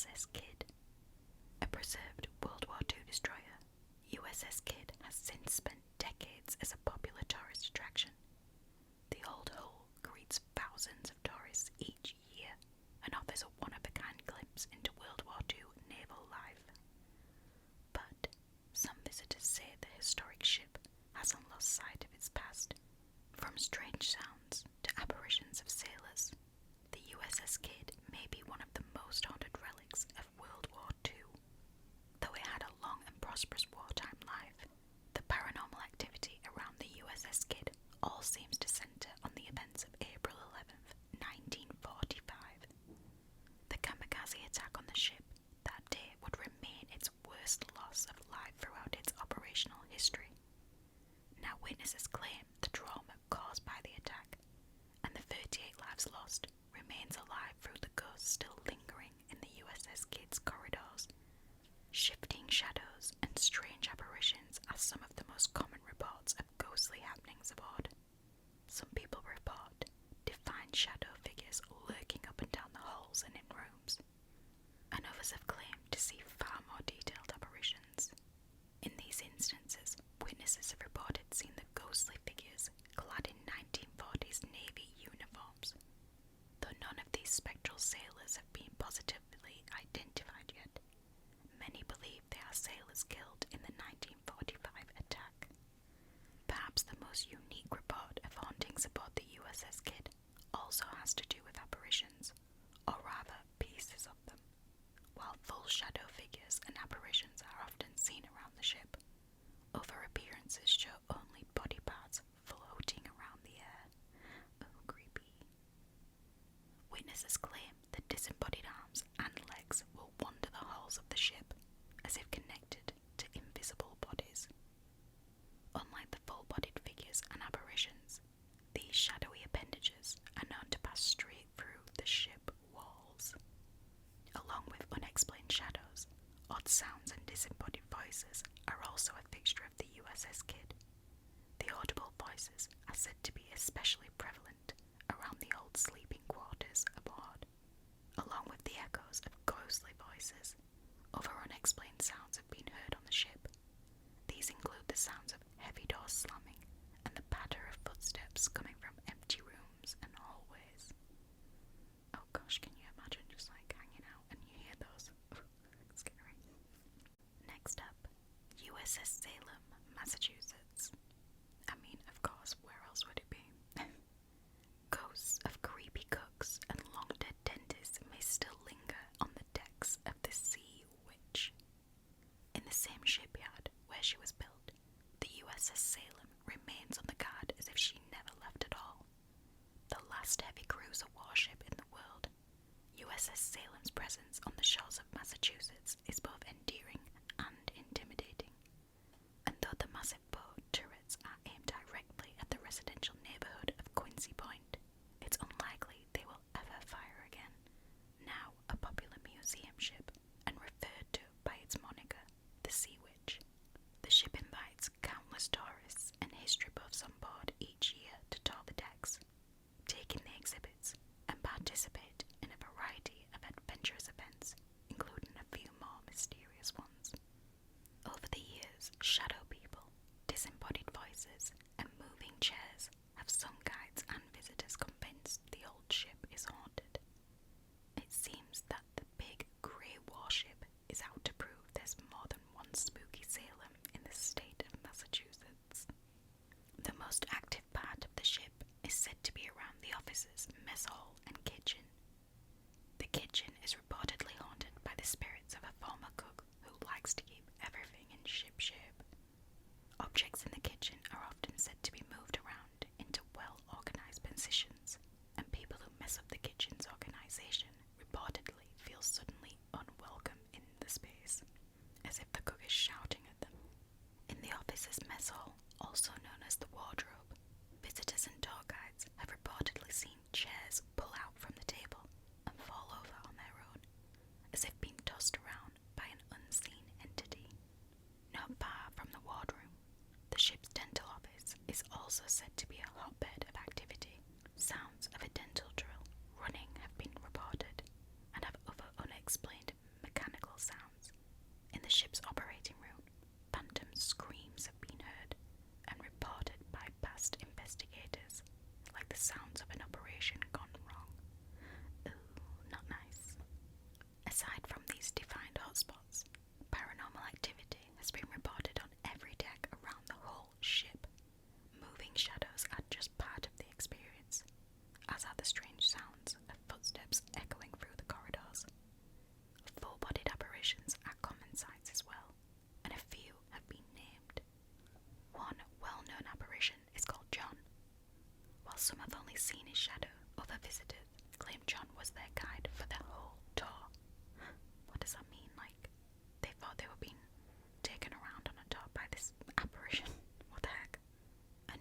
USS Kidd. A preserved World War II destroyer, USS Kidd has since spent decades as a popular tourist attraction. The old hull greets thousands of tourists each year and offers a one-of-a-kind glimpse into World War II naval life. But some visitors say the historic ship hasn't lost sight of its past. From strange sounds to apparitions of sailors, the USS Kidd may be one of the most haunted relics of World War II. Though it had a long and prosperous wartime life, the paranormal activity around the USS Kidd all seems to centre on the events of April 11th, 1945. The kamikaze attack on the ship that day would remain its worst loss of life throughout its operational history. Now witnesses claim the trauma caused by the attack, and the 38 lives lost remains alive through the ghosts still lingering in the USS Kidd's corridors. Shifting shadows and strange apparitions are some of the most common reports of ghostly happenings aboard. Some people report defined shadow figures lurking up and down the halls and in rooms, and others have claimed to see far more detailed apparitions. In these instances, witnesses have reported seeing the ghostly figures clad in 1940s Navy uniforms. Though none of these spectral sailors have been positively identified yet, many believe they are sailors killed in the 1945 attack. Perhaps the most unique report of hauntings aboard the USS Kidd also has to do with apparitions, or rather pieces of them. While full shadow figures and apparitions are often seen around the ship, other appearances show only body parts floating around the air. Oh, creepy. Witnesses claim that disembodied arms and legs will wander the halls of the ship, as if connected to invisible bodies. Unlike the full-bodied figures and apparitions, these shadowy appendages are known to pass straight through the ship walls. Along with unexplained shadows, odd sounds and disembodied voices are also a fixture of the USS Kidd. The audible voices are said to be especially prevalent around the old sleeping quarters aboard. Along with the echoes of ghostly voices, other unexplained sounds have been heard on the ship. These include the sounds of heavy doors slamming and the patter of footsteps coming from empty rooms and hallways. Oh gosh, can you imagine just like hanging out and you hear those? Scary. Next up, USS Salem, Massachusetts. I mean, of course, where else would it be? Ghosts of creepy cooks and long-dead dentists may still linger on the decks of the Sea Witch. In the same shipyard where she was built, the USS Salem remains on the guard as if she never left at all. The last heavy cruiser warship in the world, USS Salem's presence on the shores of Massachusetts is both endearing and intimidating. And though the massive boat turrets are aimed directly at the residential neighborhood of Quincy Point, it's unlikely they will ever fire again. Now a popular museum ship, and referred to by its moniker, the Sea Witch. The ship invites countless tourists and history buffs on board each year to tour the decks, take in the exhibits, and participate in a variety of adventurous events, including a few more mysterious ones. Over the years, shadow people, disembodied voices, and moving chairs have some guides and visitors convinced the old ship is haunted. It seems that the big grey warship is out to prove there's more than one spooky Salem in the state of Massachusetts. The most active part of the ship is said to be around the offices, mess hall, and kitchen. The kitchen is reportedly haunted by the spirits of a former cook who likes to keep everything in ship shape. Objects in the kitchen are often said to be moved around into well-organized positions, and people who mess up the kitchen's organization reportedly feel suddenly unwelcome in the space, as if the cook is shouting at them. In the office's mess hall, also known as the wardrobe, visitors and tour guides have reportedly seen chairs pulled only seen his shadow. Other visitors claimed John was their guide for the whole tour. What does that mean? Like, they thought they were being taken around on a tour by this apparition? What the heck?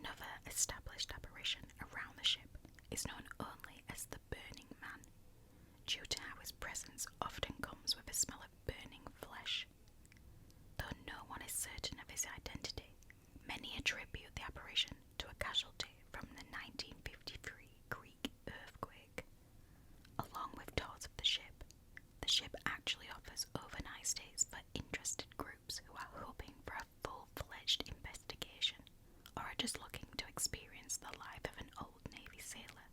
Another established apparition around the ship is known only as the Burning Man, due to how his presence often comes with a smell of burning flesh. Though no one is certain of his identity, many attribute the apparition to a casualty from the 1953 Greek earthquake. Along with tours of the ship actually offers overnight stays for interested groups who are hoping for a full-fledged investigation or are just looking to experience the life of an old Navy sailor.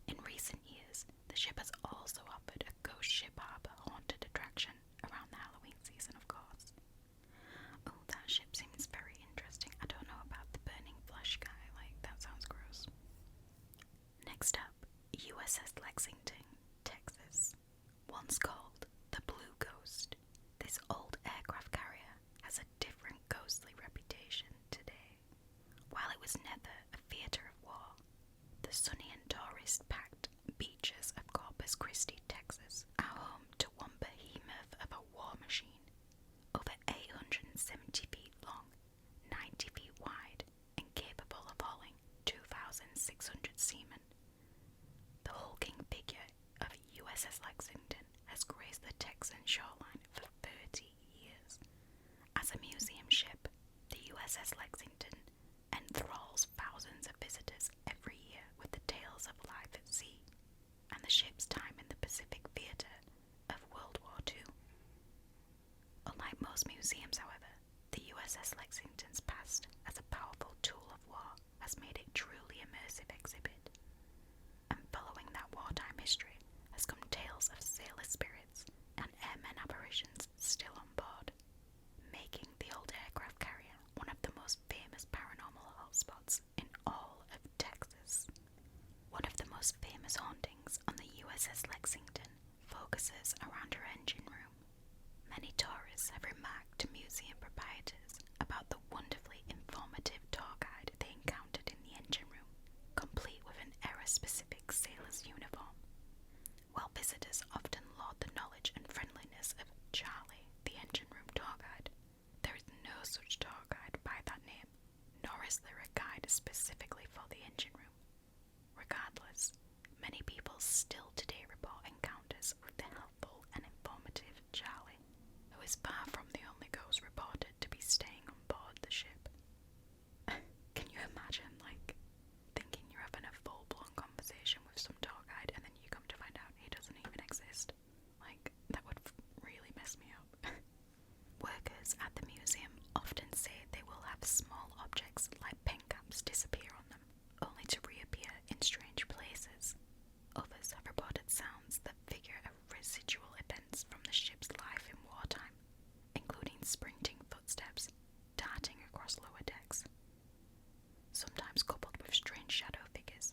In recent years, the ship has also offered a ghost ship harbour haunted attraction around the Halloween season, of course. Oh, that ship seems very interesting. I don't know about the burning flesh guy, like, that sounds gross. Next up, USS Lexington, Texas. Once called the Blue Ghost, this old aircraft carrier has a different ghostly reputation today. While it was never a theatre of war, the sunny and tourist-packed beaches of Corpus Christi, Texas, are home to one behemoth of a war machine, over 870 feet long, 90 feet wide, and capable of hauling 2,600 seamen. The hulking figure of USS Lexington has graced the Texan shoreline for 30 years. As a museum ship, the USS Lexington enthralls thousands of visitors every year with the tales of life at sea and the ship's time in the Pacific theatre of World War II. Unlike most museums, however, the USS Lexington's past as a powerful tool of war has made it a truly immersive exhibit. And following that wartime history has come tales of sailor spirits and airmen apparitions still on board, making the old aircraft carrier one of the most famous paranormal hotspots in all of Texas. One of the most famous hauntings on the USS Lexington focuses around her engine room. Many tourists have remarked to museum proprietors about the wonderfully informative tour guide they encountered in the engine room, complete with an era-specific sailor's uniform. While visitors often laud the knowledge and friendliness of Charlie, the engine room tour guide, there is no such tour guide by that name, nor is there a guide specifically for the engine room. Regardless, many people still today report encounters with the helpful and informative Charlie, who is far from the only ghost reported to be staying on board the ship. Can you imagine, like, thinking you're having a full-blown conversation with some tour guide and then you come to find out he doesn't even exist? Like, that would really mess me up. Workers at the museum often say they will have small objects like pen caps disappear on them, only to reappear in strange places. Others have reported sounds that figure of residual events from the ship's life in wartime, including sprinting footsteps, darting across lower decks, sometimes coupled with strange shadow figures.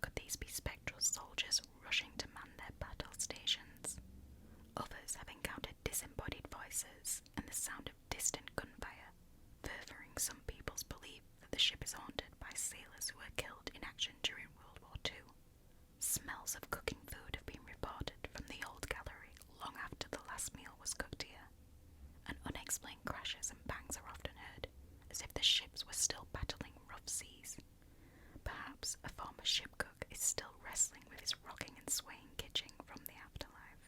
Could these be spectral soldiers rushing to man their battle stations? Others have encountered disembodied voices and the sound of distant gunfire, furthering some people's belief that the ship is haunted by sailors who were killed in action during World War II. Smells of cooking food have been reported from the old gallery long after the last meal was cooked here, and unexplained crashes and bangs are often heard, as if the ships were still battling rough seas. Perhaps a former ship cook is still wrestling with his rocking and swaying kitchen from the afterlife.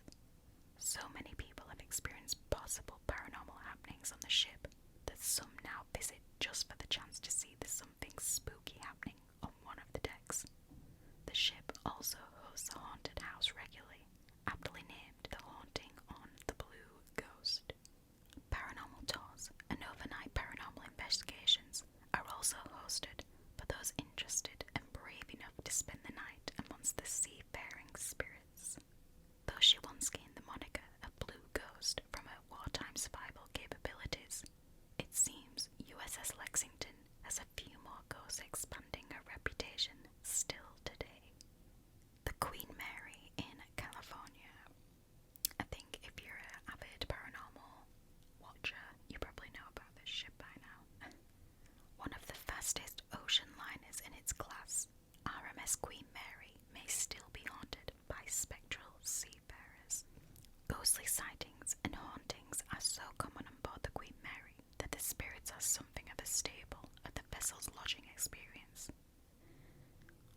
So many people have experienced possible paranormal happenings on the ship that some now visit just for the chance to see there's something spooky happening on one of the decks. The ship also hosts a haunted house regularly, aptly named The Haunting on the Blue Ghost. Paranormal tours and overnight paranormal investigations are also hosted for those interested and brave enough to spend the night amongst the seafaring spirits. Though she once gained the moniker of Blue Ghost from her wartime survival capabilities, it seems USS Lexington has a few more ghosts expanding her reputation still today. The Queen Mary in California. I think if you're an avid paranormal watcher, you probably know about this ship by now. One of the fastest ocean liners in its class, RMS Queen Mary spectral seafarers. Ghostly sightings and hauntings are so common on board the Queen Mary that the spirits are something of a staple of the vessel's lodging experience.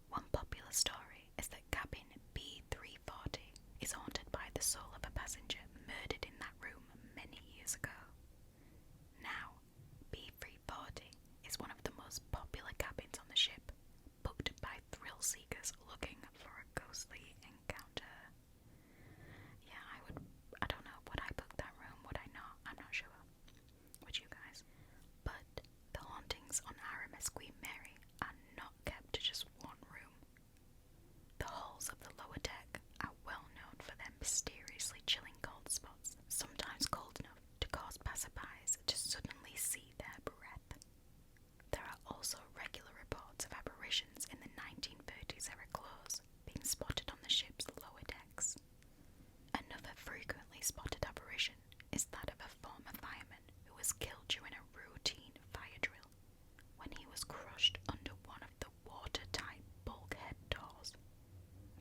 One popular story is that cabin B340 is haunted by the soul of a passenger murdered in that room many years ago. Now, B340 is one of the most popular cabins on the ship, booked by thrill seekers looking for a ghostly encounter. Yeah, I don't know, would I book that room? Would I not? I'm not sure. Would you guys? But the hauntings on RMS Queen Mary are not kept to just one room. The halls of the lower deck are well known for their mysteriously chilling cold spots, sometimes cold enough to cause passerbys to suddenly see their breath. There are also regular reports of apparitions in the 1930s era clothes being spotted on the ship's lower decks. Another frequently spotted apparition is that of a former fireman who was killed during a routine fire drill when he was crushed under one of the watertight bulkhead doors.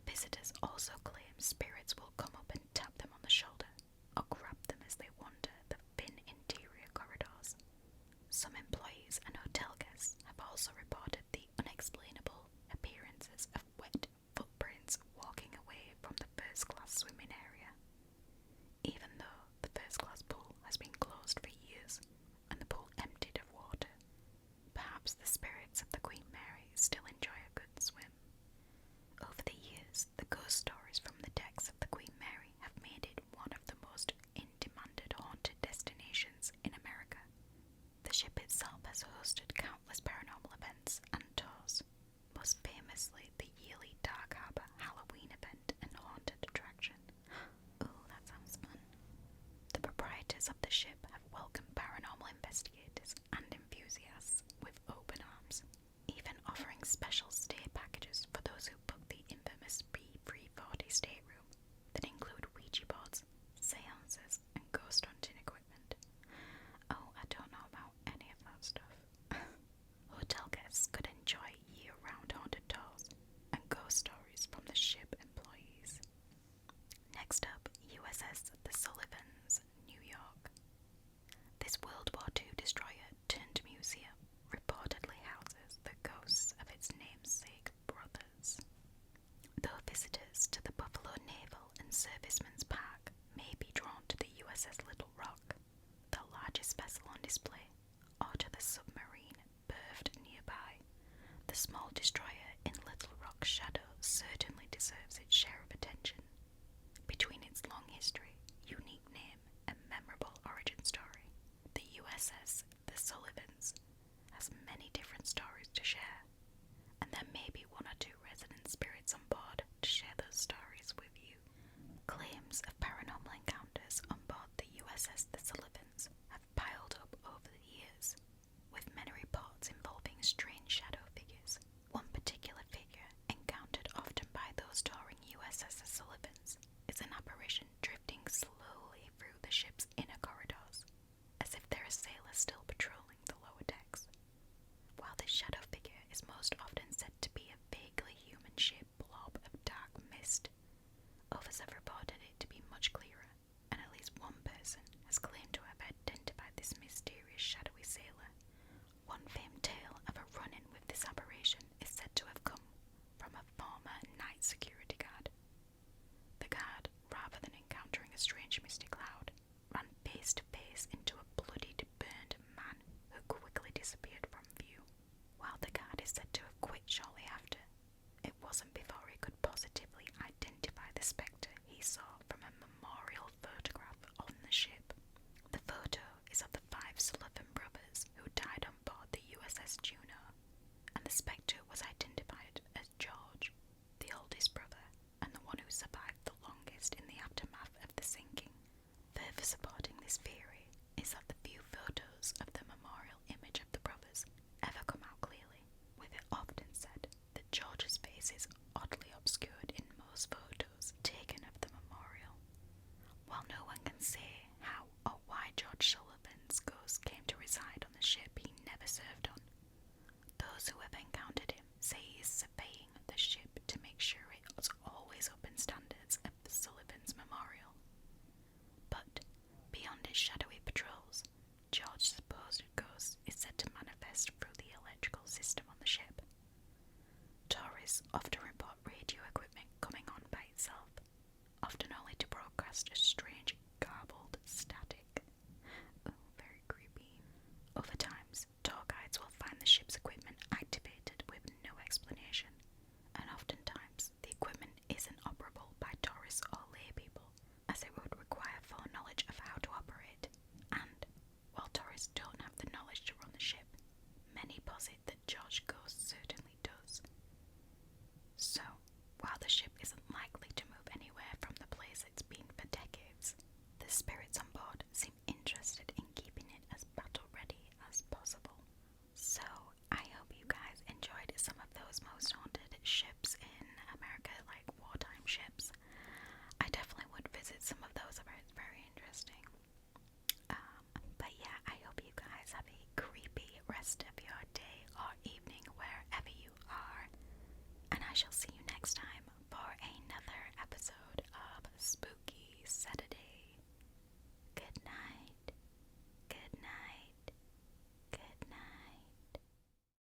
Visitors also claim spirits will come up and tap them on the shoulder or grab them as they wander the thin interior corridors. Some employees and hotel guests have also reported the unexplainable appearances of wet footprints walking away from the first-class swimming area. Even though the first-class pool has been closed for years and the pool emptied of water, perhaps the spirits of the Queen Mary still enjoy a good swim. Over the years, the ghost stories from the decks of the Queen Mary have made it one of the most in-demanded haunted destinations in America. The ship itself has hosted countless paranormal events and tours, most famously the yearly Dark Harbour Halloween event and haunted attraction. Ooh, that sounds fun. The proprietors of the ship have welcomed paranormal investigators and enthusiasts with open arms, even offering special stay packages for those who book the infamous B340 stateroom that include Ouija boards, seances, and ghost hunting equipment. Oh, I don't know about any of that stuff. Hotel guests could enjoy year-round haunted tours and ghost stories from the ship employees. Next up, USS The Sullivans, New York. This World War II destroyer turned museum reportedly houses the ghosts of its namesake brothers. Though visitors to the Buffalo Naval and Servicemen's Park may be drawn to the USS Little Rock, the largest vessel on display, or to the submarine berthed nearby, the small destroyer in Little Rock's shadow certainly deserves its share of attention. Between its long history, unique name, and memorable origin story, the USS The Sullivans has many different stories to share, and there may be one or two resident spirits on board to share those stories with you. Claims of paranormal encounters on board the USS The Sullivans have piled up over the years, with many reports involving strange shadow figures. One particular figure, encountered often by those touring USS The Sullivans, is an apparition drifting slowly through the ship's inner corridors, as if there are sailors still patrolling the lower decks. While this shadow figure is most often said to be a vaguely human-shaped blob of dark mist, others have reported it to be much clearer, and at least one person has claimed to have identified this mysterious shadowy sailor. One famed tale of a run-in with this apparition is said to have come from a former night security